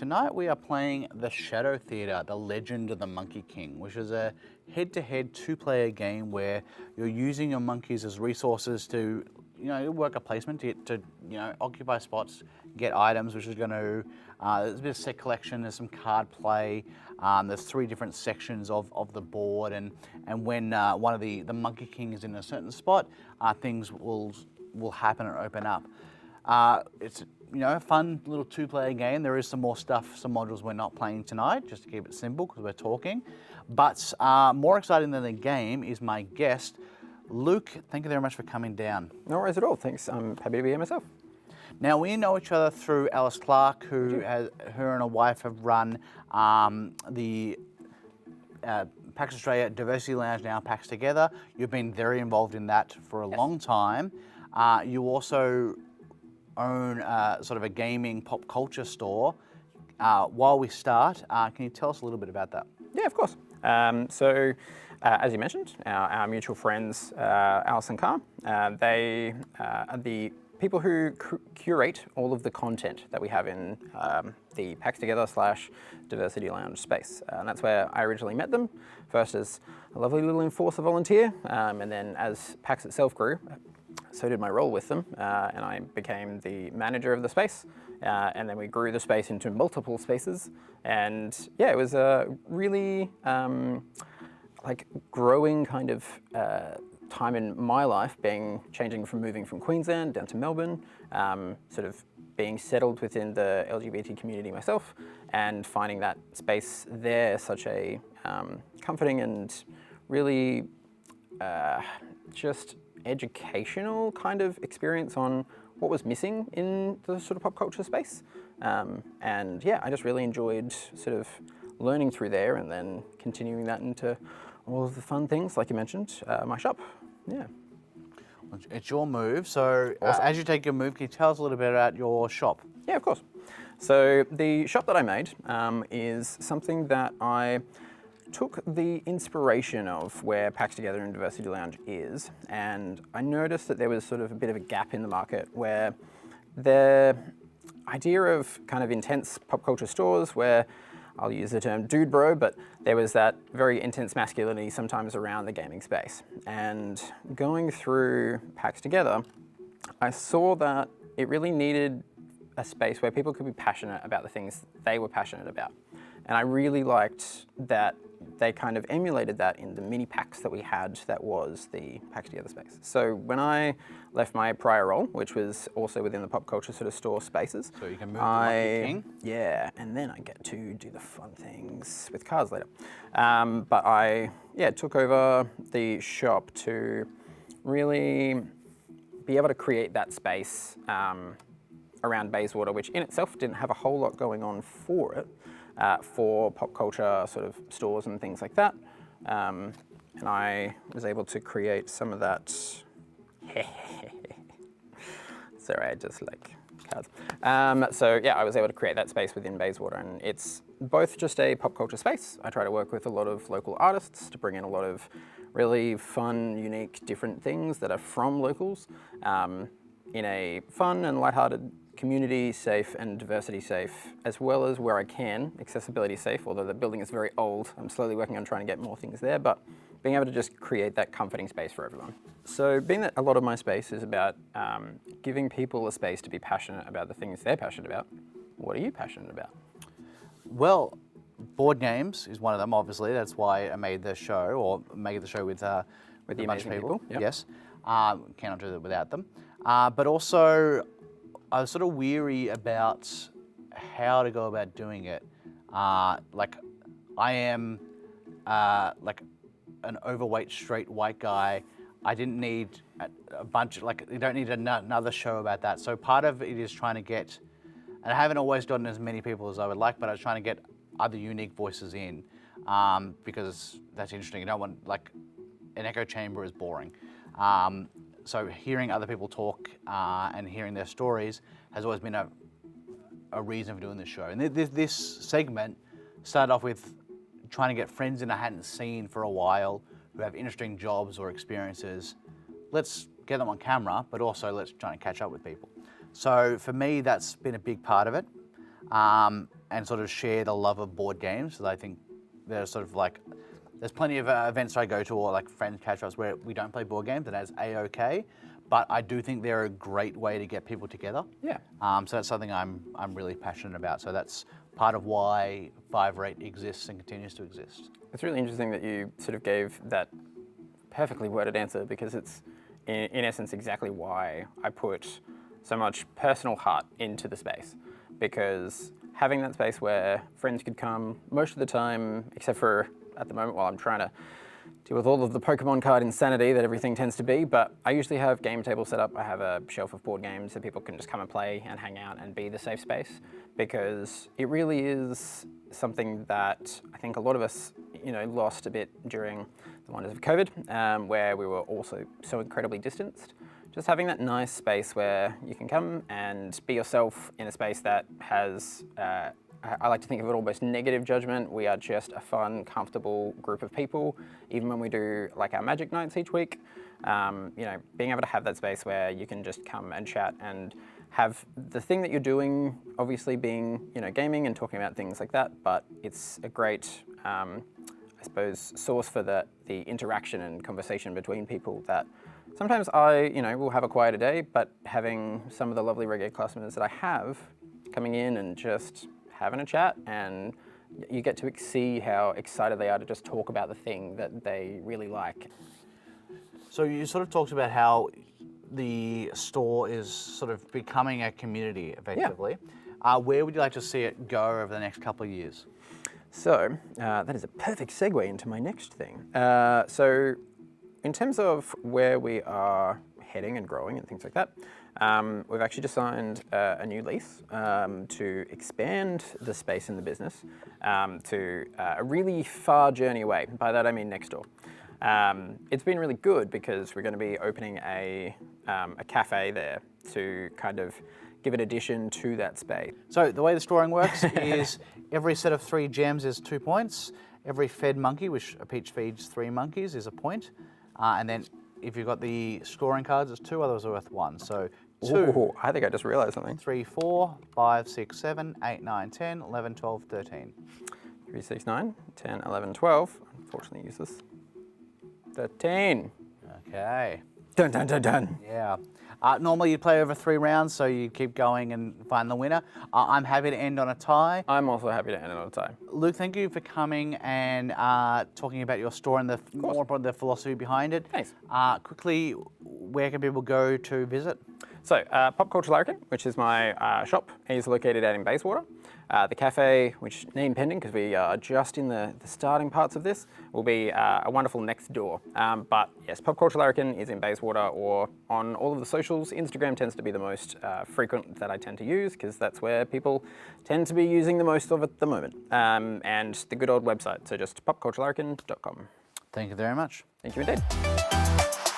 tonight we are playing The Shadow Theatre, The Legend of the Monkey King, which is a head-to-head two-player game where you're using your monkeys as resources to, work a placement to occupy spots, get items, which is going to, there's a bit of set collection, there's some card play, there's 3 different sections of the board, and when one of the Monkey King is in a certain spot, things will happen and open up. It's a fun little two-player game. There is some more stuff, some modules we're not playing tonight, just to keep it simple because we're talking. But more exciting than the game is my guest, Luke. Thank you very much for coming down. No worries at all. Thanks. I'm happy to be here myself. Now, we know each other through Alice Clark, her and her wife have run the PAX Australia Diversity Lounge, now PAX Together. You've been very involved in that for a long time. You also own sort of a gaming pop culture store. While we start, can you tell us a little bit about that? Yeah, of course. As you mentioned, our mutual friends, Alice and Carr, they are the people who curate all of the content that we have in the PAX Together / Diversity Lounge space. And that's where I originally met them, first as a lovely little enforcer volunteer, and then as PAX itself grew, so did my role with them, and I became the manager of the space, and then we grew the space into multiple spaces, and yeah, it was a really growing kind of time in my life, changing from moving from Queensland down to Melbourne, sort of being settled within the LGBT community myself, and finding that space there such a comforting and really just educational kind of experience on what was missing in the sort of pop culture space. And yeah, I just really enjoyed sort of learning through there and then continuing that into all of the fun things, like you mentioned, my shop. Yeah. It's your move. So awesome. As you take your move, can you tell us a little bit about your shop? Yeah, of course. So the shop that I made is something that I took the inspiration of where PAX Together and Diversity Lounge is, and I noticed that there was sort of a bit of a gap in the market where the idea of kind of intense pop culture stores where I'll use the term dude bro, but there was that very intense masculinity sometimes around the gaming space. And going through PAX Together, I saw that it really needed a space where people could be passionate about the things they were passionate about. And I really liked that they kind of emulated that in the mini PAX that we had that was the PAX Together space. So when I left my prior role, which was also within the pop culture sort of store spaces. So you can move to Monkey King? Yeah, and then I get to do the fun things with cards later. But I took over the shop to really be able to create that space around Bayswater, which in itself didn't have a whole lot going on for it. For pop culture sort of stores and things like that. And I was able to create some of that. Sorry, I just like cards. So yeah, I was able to create that space within Bayswater, and it's both just a pop culture space. I try to work with a lot of local artists to bring in a lot of really fun, unique, different things that are from locals in a fun and lighthearted, community safe and diversity safe, as well as where I can, accessibility safe, although the building is very old. I'm slowly working on trying to get more things there, but being able to just create that comforting space for everyone. So being that a lot of my space is about giving people a space to be passionate about the things they're passionate about, what are you passionate about? Well, board games is one of them, obviously. That's why I made the show, or made the show with a bunch of people. Yep. Yes, cannot do that without them. But also, I was sort of weary about how to go about doing it. Like, I am like an overweight straight white guy. I didn't need a bunch of, you don't need another show about that. So part of it is trying to get, and I haven't always gotten as many people as I would like, but I was trying to get other unique voices in because that's interesting. You don't want, an echo chamber is boring. So hearing other people talk and hearing their stories has always been a reason for doing this show. And this segment started off with trying to get friends that I hadn't seen for a while who have interesting jobs or experiences. Let's get them on camera, but also let's try and catch up with people. So for me, that's been a big part of it. and sort of share the love of board games. So I think there's sort of like, there's plenty of events I go to or like friends catch-ups where we don't play board games, and that's A-okay. But I do think they're a great way to get people together. Yeah. So that's something I'm really passionate about. So that's part of why 5-Rate exists and continues to exist. It's really interesting that you sort of gave that perfectly worded answer, because it's in essence exactly why I put so much personal heart into the space. Because having that space where friends could come most of the time, except for at the moment while I'm trying to deal with all of the Pokemon card insanity that everything tends to be, but I usually have game tables set up. I have a shelf of board games that people can just come and play and hang out and be the safe space, because it really is something that I think a lot of us, lost a bit during the wonders of COVID, where we were also so incredibly distanced. Just having that nice space where you can come and be yourself in a space that has, I like to think of it almost negative judgment. We are just a fun, comfortable group of people. Even when we do like our magic nights each week, being able to have that space where you can just come and chat and have the thing that you're doing, obviously being, gaming and talking about things like that, but it's a great, I suppose, source for the interaction and conversation between people that sometimes I, will have a quieter day, but having some of the lovely regular customers that I have coming in and just having a chat, and you get to see how excited they are to just talk about the thing that they really like. So you sort of talked about how the store is sort of becoming a community effectively. Yeah. Where would you like to see it go over the next couple of years? So that is a perfect segue into my next thing. So in terms of where we are heading and growing and things like that, we've actually just signed a new lease to expand the space in the business to a really far journey away. By that I mean next door. It's been really good because we're going to be opening a cafe there to kind of give an addition to that space. So the way the storing works is every set of 3 gems is 2 points. Every fed monkey, which a peach feeds 3 monkeys, is a point. And then if you've got the scoring cards, it's 2, others are worth 1. So 2. Ooh, I think I just realized something. 3, 4, 5, 6, 7, 8, 9, 10, 11, 12, 13. 3, 6, 9, 10, 11, 12. Unfortunately useless. 13. Okay. Dun, dun, dun, dun. Yeah. Normally you'd play over 3 rounds, so you keep going and find the winner. I'm happy to end on a tie. I'm also happy to end on a tie. Luke, thank you for coming and talking about your store and more important, the philosophy behind it. Thanks. Quickly, where can people go to visit? So, Pop Culture Larrikin, which is my shop, is located out in Bayswater. The cafe, which name pending because we are just in the starting parts of this, will be a wonderful next door. But yes, Pop Culture Larrikin is in Bayswater or on all of the socials. Instagram tends to be the most frequent that I tend to use because that's where people tend to be using the most of at the moment. And the good old website, so just popculturelarrikin.com. Thank you very much. Thank you indeed.